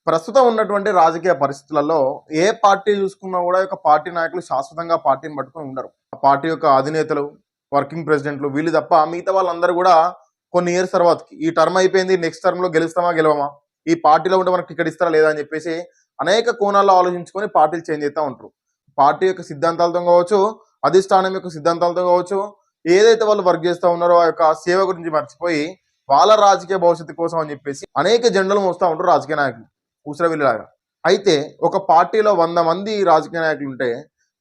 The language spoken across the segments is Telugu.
ప్రస్తుతం ఉన్నటువంటి రాజకీయ పరిస్థితులలో ఏ పార్టీ చూసుకున్నా కూడా ఒక పార్టీ నాయకులు శాశ్వతంగా పార్టీని పట్టుకొని ఉండరు. ఆ పార్టీ యొక్క అధినేతలు, వర్కింగ్ ప్రెసిడెంట్లు వీళ్ళు తప్ప మిగతా వాళ్ళందరూ కూడా కొన్ని ఇయర్స్ తర్వాతకి ఈ టర్మ్ అయిపోయింది, నెక్స్ట్ టర్మ్ లో గెలుస్తామా గెలవమా, ఈ పార్టీలో ఉంటే మనకు టికెట్ ఇస్తారా లేదా అని చెప్పేసి అనేక కోణాల్లో ఆలోచించుకొని పార్టీలు చేంజ్ చేస్తూ ఉంటారు. పార్టీ యొక్క సిద్ధాంతాలతో కావచ్చు, అధిష్టానం యొక్క సిద్ధాంతాలతో కావచ్చు, ఏదైతే వాళ్ళు వర్క్ చేస్తూ ఉన్నారో ఆ యొక్క సేవ గురించి మర్చిపోయి వాళ్ళ రాజకీయ భవిష్యత్తు కోసం అని చెప్పేసి అనేక జెండలు మోస్తూ ఉంటారు రాజకీయ నాయకులు ఊసరవిల్లిలాగా. అయితే ఒక పార్టీలో 100 మంది రాజకీయ నాయకులు ఉంటే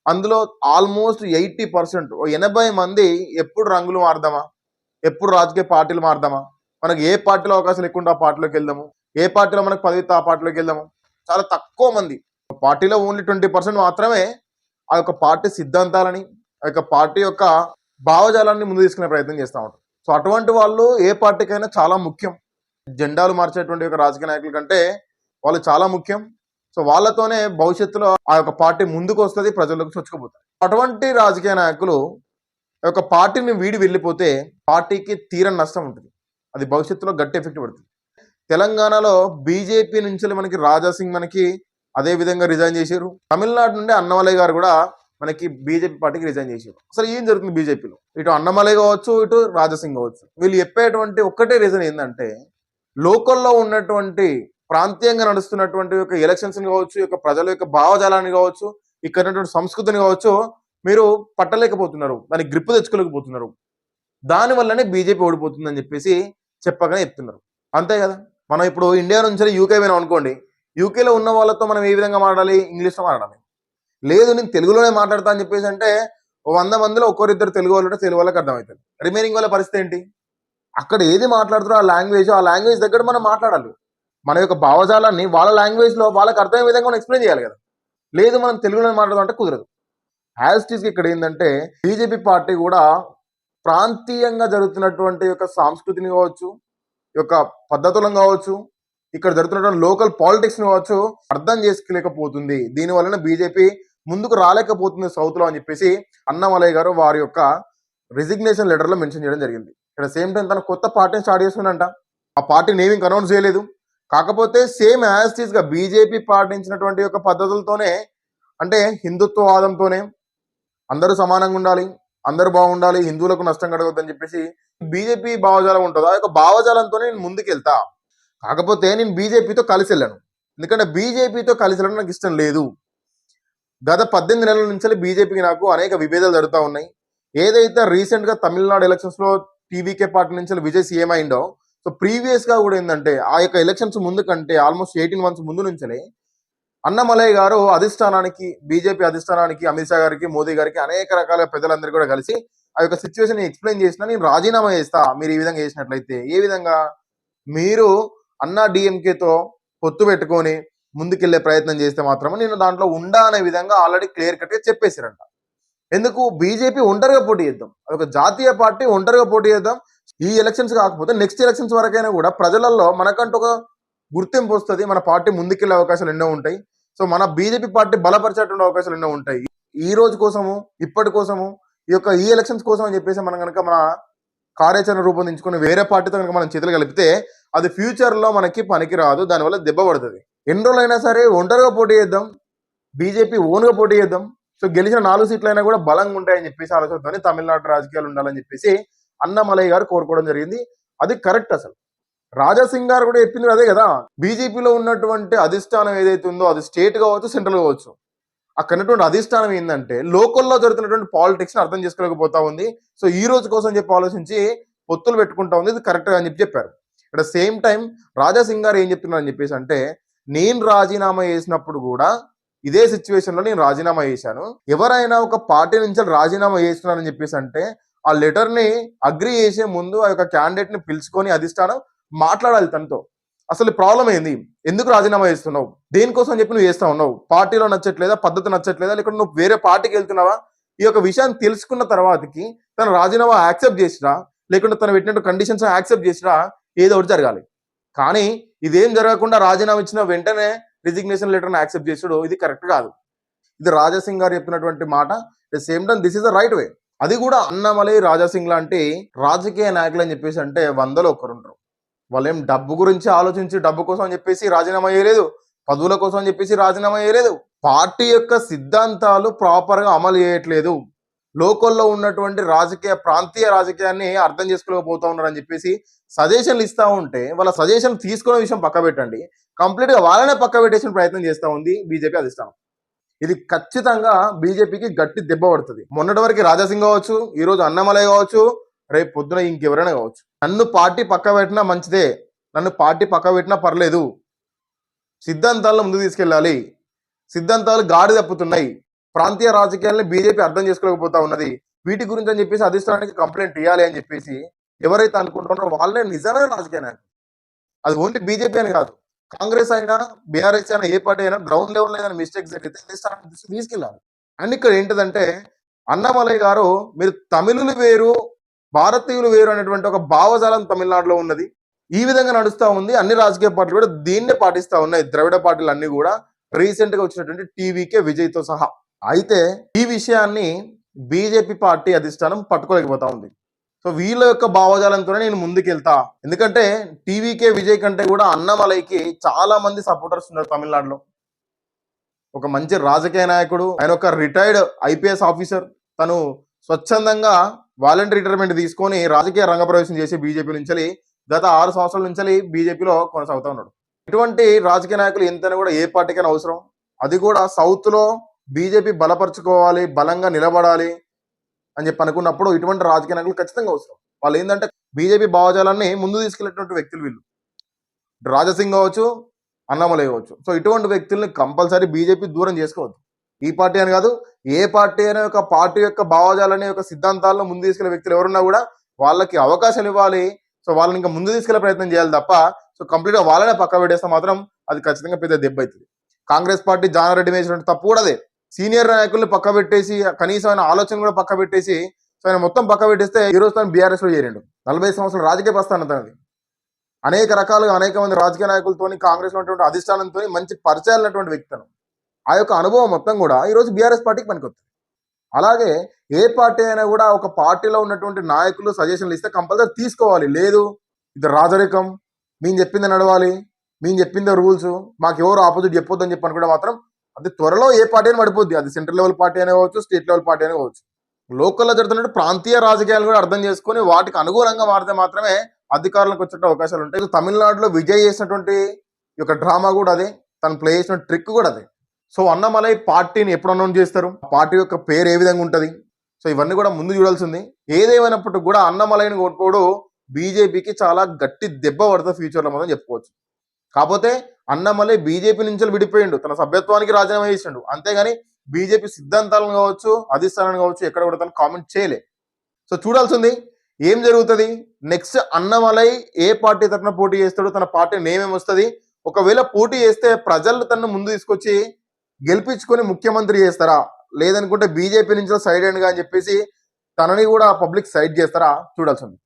అందులో ఆల్మోస్ట్ 80%, 80 మంది ఎప్పుడు రంగులు మారుదామా, ఎప్పుడు రాజకీయ పార్టీలు మారుదామా, మనకి ఏ పార్టీలో అవకాశాలు ఎక్కువ ఉంటే ఆ పార్టీలోకి వెళ్దాము, ఏ పార్టీలో మనకు పదవి ఆ పార్టీలోకి వెళ్దాము. చాలా తక్కువ మంది, పార్టీలో ఓన్లీ 20% మాత్రమే ఆ యొక్క పార్టీ సిద్ధాంతాలని, ఆ యొక్క పార్టీ యొక్క భావజాలాన్ని ముందు తీసుకునే ప్రయత్నం చేస్తూ ఉంటారు. సో అటువంటి వాళ్ళు ఏ పార్టీకైనా చాలా ముఖ్యం. జెండాలు మార్చేటువంటి ఒక రాజకీయ నాయకుల కంటే వాళ్ళు చాలా ముఖ్యం. సో వాళ్ళతోనే భవిష్యత్తులో ఆ యొక్క పార్టీ ముందుకు వస్తుంది, ప్రజలకు చొచ్చుకుపోతారు. అటువంటి రాజకీయ నాయకులు ఒక పార్టీని వీడి వెళ్ళిపోతే పార్టీకి తీరని నష్టం ఉంటుంది. అది భవిష్యత్తులో గట్టి ఎఫెక్ట్ పడుతుంది. తెలంగాణలో బీజేపీ నుంచి మనకి రాజాసింగ్ మనకి అదే విధంగా రిజైన్ చేశారు. తమిళనాడు నుండి అన్నమలై గారు కూడా మనకి బీజేపీ పార్టీకి రిజైన్ చేశారు. అసలు ఏం జరుగుతుంది బీజేపీలో? ఇటు అన్నమలై కావచ్చు, ఇటు రాజాసింగ్ కావచ్చు, వీళ్ళు చెప్పేటువంటి ఒక్కటే రీజన్ ఏంటంటే లోకల్లో ఉన్నటువంటి ప్రాంతీయంగా నడుస్తున్నటువంటి ఒక ఎలక్షన్స్ కావచ్చు, యొక్క ప్రజల యొక్క భావజాలాన్ని కావచ్చు, ఇక్కడ ఉన్నటువంటి సంస్కృతిని కావచ్చు మీరు పట్టలేకపోతున్నారు, దానికి గ్రిప్ తెచ్చుకోలేకపోతున్నారు. దానివల్లనే బీజేపీ ఓడిపోతుందని చెప్పేసి చెప్పగానే చెప్తున్నారు. అంతే కదా. మనం ఇప్పుడు ఇండియా నుంచి యూకే పోయినాం అనుకోండి, యూకేలో ఉన్న వాళ్ళతో మనం ఏ విధంగా మాట్లాడాలి? ఇంగ్లీష్లో మాట్లాడాలి. లేదు నేను తెలుగులోనే మాట్లాడతా అని చెప్పేసి అంటే 100 మందిలో ఒక్కరిద్దరు తెలుగు వాళ్ళు ఉంటే తెలుగు వాళ్ళకి అర్థమవుతుంది. రిమైనింగ్ వాళ్ళ పరిస్థితి ఏంటి? అక్కడ ఏది మాట్లాడుతారో ఆ లాంగ్వేజ్ దగ్గర మనం మాట్లాడాలి. మన యొక్క భావజాలాన్ని వాళ్ళ లాంగ్వేజ్లో వాళ్ళకి అర్థమయ్యే విధంగా మనం ఎక్స్ప్లెయిన్ చేయాలి కదా. లేదు మనం తెలుగులో మాట్లాడదాం అంటే కుదరదు. యాజ్టీస్కి ఇక్కడ ఏంటంటే బీజేపీ పార్టీ కూడా ప్రాంతీయంగా జరుగుతున్నటువంటి యొక్క సంస్కృతిని కావచ్చు, యొక్క పద్ధతులను కావచ్చు, ఇక్కడ జరుగుతున్నటువంటి లోకల్ పాలిటిక్స్ కావచ్చు అర్థం చేసుకోలేకపోతుంది. దీనివలన బీజేపీ ముందుకు రాలేకపోతుంది సౌత్ లో అని చెప్పేసి అన్నమలై గారు వారి యొక్క రిజిగ్నేషన్ లెటర్ లో మెన్షన్ చేయడం జరిగింది. ఇక్కడ సేమ్ టైం తన కొత్త పార్టీని స్టార్ట్ చేస్తుందంట. ఆ పార్టీ నేమింగ్ అనౌన్స్ చేయలేదు. కాకపోతే సేమ్ యాజ్టీస్ గా బీజేపీ పాటించినటువంటి యొక్క పద్ధతులతోనే, అంటే హిందుత్వవాదంతోనే అందరూ సమానంగా ఉండాలి, అందరూ బాగుండాలి, హిందువులకు నష్టం కలగొద్దని చెప్పేసి బీజేపీ భావజాలం ఉంటుందో ఆ యొక్క భావజాలంతోనే నేను ముందుకెళ్తా. కాకపోతే నేను బీజేపీతో కలిసి వెళ్ళాను, ఎందుకంటే బీజేపీతో కలిసి వెళ్ళడం నాకు ఇష్టం లేదు. గత 18 నెలల నుంచి బీజేపీకి నాకు అనేక విభేదాలు జరుగుతూ ఉన్నాయి. ఏదైతే రీసెంట్ గా తమిళనాడు ఎలక్షన్స్ లో టీవీకే పార్టీ నుంచి విజయ్ సీఎం అయిందో, సో ప్రీవియస్ గా కూడా ఏంటంటే ఆ యొక్క ఎలక్షన్స్ ముందు కంటే ఆల్మోస్ట్ 18 months ముందు నుంచే అన్నమలై గారు అధిష్టానానికి, బీజేపీ అధిష్టానానికి, అమిత్ షా గారికి, మోదీ గారికి అనేక రకాల పెద్దలందరూ కూడా కలిసి ఆ యొక్క సిచ్యువేషన్ ఎక్స్ప్లెయిన్ చేసినా, నేను రాజీనామా చేస్తా మీరు ఈ విధంగా చేసినట్లయితే. ఏ విధంగా? మీరు అన్నా డిఎంకేతో పొత్తు పెట్టుకొని ముందుకెళ్లే ప్రయత్నం చేస్తే మాత్రం నేను దాంట్లో ఉండా అనే విధంగా ఆల్రెడీ క్లియర్ కట్ గా చెప్పేశారంట. ఎందుకు? బీజేపీ ఒంటరిగా పోటీ చేద్దాం, అదొక జాతీయ పార్టీ, ఒంటరిగా పోటీ చేద్దాం. ఈ ఎలక్షన్స్ కాకపోతే నెక్స్ట్ ఎలక్షన్స్ వరకైనా కూడా ప్రజలలో మనకంటూ ఒక గుర్తింపు వస్తుంది, మన పార్టీ ముందుకెళ్లే అవకాశాలు ఎన్నో ఉంటాయి. సో మన బీజేపీ పార్టీ బలపరిచేటువంటి అవకాశాలు ఎన్నో ఉంటాయి. ఈ రోజు కోసము, ఇప్పటి కోసము, ఈ ఎలక్షన్స్ కోసం అని చెప్పేసి మనం కనుక మన కార్యాచరణ రూపొందించుకుని వేరే పార్టీతో కనుక మనం చేతులు కలిపితే అది ఫ్యూచర్ లో మనకి పనికి రాదు, దానివల్ల దెబ్బ పడుతుంది. ఎన్ని రోజులైనా సరే ఒంటరిగా పోటీ చేద్దాం, బీజేపీ ఓన్గా పోటీ చేద్దాం. సో గెలిచిన 4 సీట్లు అయినా కూడా బలంగా ఉంటాయని చెప్పేసి ఆలోచనతోనే తమిళనాడు రాజకీయాలు ఉండాలని చెప్పేసి అన్నమలై గారు కోరుకోవడం జరిగింది. అది కరెక్ట్. అసలు రాజాసింగ్ గారు కూడా చెప్పింది అదే కదా. బీజేపీలో ఉన్నటువంటి అధిష్టానం ఏదైతే ఉందో అది స్టేట్ కావచ్చు, సెంట్రల్ కావచ్చు, అక్కడ ఉన్నటువంటి అధిష్టానం ఏంటంటే లోకల్లో జరుగుతున్నటువంటి పాలిటిక్స్ ని అర్థం చేసుకోలేకపోతా ఉంది. సో ఈ రోజు కోసం చెప్పి ఆలోచించి పొత్తులు పెట్టుకుంటా ఉంది. ఇది కరెక్ట్ అని చెప్పారు. ఇక్కడ సేమ్ టైం రాజాసింగ్ గారు ఏం చెప్తున్నారు అని చెప్పేసి అంటే, నేను రాజీనామా చేసినప్పుడు కూడా ఇదే సిచ్యువేషన్ లో నేను రాజీనామా చేశాను. ఎవరైనా ఒక పార్టీ నుంచి రాజీనామా చేస్తున్నారని చెప్పేసి అంటే ఆ లెటర్ ని అగ్రి చేసే ముందు ఆ యొక్క క్యాండిడేట్ ని పిలుచుకొని అధిష్టానం మాట్లాడాలి తనతో. అసలు ప్రాబ్లం ఏంది, ఎందుకు రాజీనామా చేస్తున్నావు, దేనికోసం చెప్పి నువ్వు చేస్తా ఉన్నావు, పార్టీలో నచ్చట్లేదా, పద్ధతి నచ్చట్లేదా, లేకుంటే నువ్వు వేరే పార్టీకి వెళ్తున్నావా? ఈ యొక్క విషయాన్ని తెలుసుకున్న తర్వాతకి తన రాజీనామా యాక్సెప్ట్ చేసినా, లేకుంటే తను పెట్టినట్టు కండిషన్స్ యాక్సెప్ట్ చేసినా ఏదో ఒకటి జరగాలి. కానీ ఇదేం జరగకుండా రాజీనామా ఇచ్చిన వెంటనే రిజిగ్నేషన్ లెటర్ని యాక్సెప్ట్ చేసుడు ఇది కరెక్ట్ కాదు. ఇది రాజాసింగ్ గారు చెప్పినటువంటి మాట. Same time this is the right way. అది కూడా అన్నమలై, రాజాసింగ్ లాంటి రాజకీయ నాయకులు అని చెప్పేసి అంటే 100లో ఒకరు ఉంటారు. వాళ్ళు ఏం డబ్బు గురించి ఆలోచించి డబ్బు కోసం అని చెప్పేసి రాజీనామా చేయలేదు, పదవుల కోసం అని చెప్పేసి రాజీనామా చేయలేదు. పార్టీ యొక్క సిద్ధాంతాలు ప్రాపర్ గా అమలు చేయట్లేదు, లోకల్లో ఉన్నటువంటి ప్రాంతీయ రాజకీయాన్ని అర్థం చేసుకోలేకపోతా ఉన్నారు అని చెప్పేసి సజెషన్లు ఇస్తా ఉంటే, వాళ్ళ సజెషన్ తీసుకునే విషయం పక్క పెట్టండి, కంప్లీట్ గా వాళ్ళనే పక్క పెట్టేసిన ప్రయత్నం చేస్తా ఉంది బీజేపీ అధిష్టానం. ఇది ఖచ్చితంగా బీజేపీకి గట్టి దెబ్బ పడుతుంది. మొన్నటి వరకు రాజాసింగ్ కావచ్చు, ఈ రోజు అన్నమలై కావచ్చు, రేపు పొద్దున ఇంకెవరైనా కావచ్చు. నన్ను పార్టీ పక్క పెట్టినా మంచిదే, నన్ను పార్టీ పక్క పెట్టినా పర్లేదు, సిద్ధాంతాలను ముందుకు తీసుకెళ్ళాలి, సిద్ధాంతాలు గాడి తప్పుతున్నాయి, ప్రాంతీయ రాజకీయాలను బీజేపీ అర్థం చేసుకోలేకపోతా ఉన్నది, వీటి గురించి అని చెప్పేసి అధిష్టానానికి కంప్లైంట్ ఇవ్వాలి అని చెప్పేసి ఎవరైతే అనుకుంటున్నారో వాళ్ళే నిజమైన రాజకీయ నాయకులు. అది ఓన్లీ బీజేపీ అని కాదు, కాంగ్రెస్ అయినా బీఆర్ఎస్ అయినా ఏ పార్టీ అయినా గ్రౌండ్ లెవెల్ ఏదైనా మిస్టేక్స్ జరిగితే అధిష్టానానికి తీసుకెళ్ళాలి. అండ్ ఇక్కడ ఏంటిదంటే అన్నామలై గారు, మీరు తమిళులు వేరు భారతీయులు వేరు అనేటువంటి ఒక భావజాలం తమిళనాడులో ఉన్నది. ఈ విధంగా నడుస్తూ ఉంది. అన్ని రాజకీయ పార్టీలు కూడా దీన్నే పాటిస్తా ఉన్నాయి. ద్రవిడ పార్టీలు అన్ని కూడా రీసెంట్ గా వచ్చినటువంటి టీవీకే విజయ్తో సహా. అయితే ఈ విషయాన్ని బీజేపీ పార్టీ అధిష్టానం పట్టుకోలేకపోతా ఉంది. సో వీళ్ళ యొక్క భావజాలంతోనే నేను ముందుకెళ్తా, ఎందుకంటే టీవీకే విజయ్ కంటే కూడా అన్నమలైకి చాలా మంది సపోర్టర్స్ ఉన్నారు తమిళనాడులో. ఒక మంచి రాజకీయ నాయకుడు, ఆయన ఒక రిటైర్డ్ ఐపీఎస్ ఆఫీసర్, తను స్వచ్ఛందంగా వాలంటరీ రిటైర్మెంట్ తీసుకొని రాజకీయ రంగప్రవేశం చేసి బీజేపీ నుంచి గత 6 సంవత్సరాల నుంచి బీజేపీలో కొనసాగుతూ ఉన్నాడు. ఇటువంటి రాజకీయ నాయకులు ఎంతైనా కూడా ఏ పార్టీకైనా అవసరం. అది కూడా సౌత్ లో బీజేపీ బలపరుచుకోవాలి, బలంగా నిలబడాలి అని చెప్పి అనుకున్నప్పుడు ఇటువంటి రాజకీయ నాయకులు ఖచ్చితంగా అవసరం. వాళ్ళు ఏంటంటే బీజేపీ భావజాలాన్ని ముందు తీసుకెళ్లేటువంటి వ్యక్తులు వీళ్ళు. రాజసింగ్ కావచ్చు, అన్నమలై కావచ్చు. సో ఇటువంటి వ్యక్తుల్ని కంపల్సరీ బీజేపీ దూరం చేసుకోవద్దు. ఈ పార్టీ అని కాదు, ఏ పార్టీ అయినా ఒక పార్టీ యొక్క భావజాలని యొక్క సిద్ధాంతాలను ముందు తీసుకెళ్లే వ్యక్తులు ఎవరున్నా కూడా వాళ్ళకి అవకాశం ఇవ్వాలి. సో వాళ్ళని ఇంకా ముందు తీసుకెళ్లే ప్రయత్నం చేయాలి తప్ప, సో కంప్లీట్ గా వాళ్ళనే పక్క పెట్టేస్తే మాత్రం అది ఖచ్చితంగా పెద్ద దెబ్బ అవుతుంది. కాంగ్రెస్ పార్టీ జానారెడ్డి వేసినట్టు తప్పు కూడా అదే. సీనియర్ నాయకుల్ని పక్క పెట్టేసి, కనీసం ఆయన ఆలోచన కూడా పక్క పెట్టేసి, సో ఆయన మొత్తం పక్క పెట్టేస్తే ఈ రోజు తను బీఆర్ఎస్ లో చేరిండు. 40 సంవత్సరాల రాజకీయ ప్రస్థానం తనది. అనేక రకాలుగా అనేక మంది రాజకీయ నాయకులతోని, కాంగ్రెస్ లో ఉన్నటువంటి అధిష్టానంతో మంచి పరిచయాలు ఉన్నటువంటి వ్యక్తులను, ఆ యొక్క అనుభవం మొత్తం కూడా ఈరోజు బీఆర్ఎస్ పార్టీకి పనికొస్తుంది. అలాగే ఏ పార్టీ అయినా కూడా ఒక పార్టీలో ఉన్నటువంటి నాయకులు సజెషన్లు ఇస్తే కంపల్సరీ తీసుకోవాలి. లేదు ఇది రాజరికం, మేము చెప్పింది నడవాలి, మేము చెప్పిందే రూల్స్, మాకు ఎవరు ఆపోజిట్ చెప్పొద్దు అని చెప్పి అనుకుంటే మాత్రం అది త్వరలో ఏ పార్టీ అయినా పడిపోద్ది. అది సెంట్రల్ లెవెల్ పార్టీ అయినా కావచ్చు, స్టేట్ లెవెల్ పార్టీ అయినా కావచ్చు. లోకల్లో జరుగుతున్నట్టు ప్రాంతీయ రాజకీయాలు కూడా అర్థం చేసుకుని వాటికి అనుగుణంగా మారితే మాత్రమే అధికారులకు వచ్చే అవకాశాలు ఉంటాయి. తమిళనాడులో విజయ్ చేసినటువంటి ఈ యొక్క డ్రామా కూడా అదే, తను ప్లే చేసిన ట్రిక్ కూడా అదే. సో అన్నమలై పార్టీని ఎప్పుడు అనౌన్స్ చేస్తారు, పార్టీ యొక్క పేరు ఏ విధంగా ఉంటుంది, సో ఇవన్నీ కూడా ముందు చూడాల్సింది. ఏదేమైనప్పటికీ కూడా అన్నమలైని కొట్టుకోవడం బీజేపీకి చాలా గట్టి దెబ్బ పడుతుంది ఫ్యూచర్లో మనం చెప్పుకోవచ్చు. కాకపోతే అన్నమలై బీజేపీ నుంచి విడిపోయిండు, తన సభ్యత్వానికి రాజీనామా చేసిండు, అంతేగాని బీజేపీ సిద్ధాంతాలను కావచ్చు, అధిష్టానాన్ని కావచ్చు ఎక్కడ కూడా తను కామెంట్ చేయలే. సో చూడాల్సింది ఏం జరుగుతుంది నెక్స్ట్. అన్నమలై ఏ పార్టీ తరఫున పోటీ చేస్తాడో, తన పార్టీ నేమ్ ఏమొస్తుంది, ఒకవేళ పోటీ చేస్తే ప్రజలు తనను ముందు తీసుకొచ్చి గెలిపించుకొని ముఖ్యమంత్రి చేస్తారా, లేదనుకుంటే బీజేపీ నుంచి సైడ్ హ్యాండ్ గా అని చెప్పేసి తనని కూడా పబ్లిక్ సైడ్ చేస్తారా చూడాల్సింది.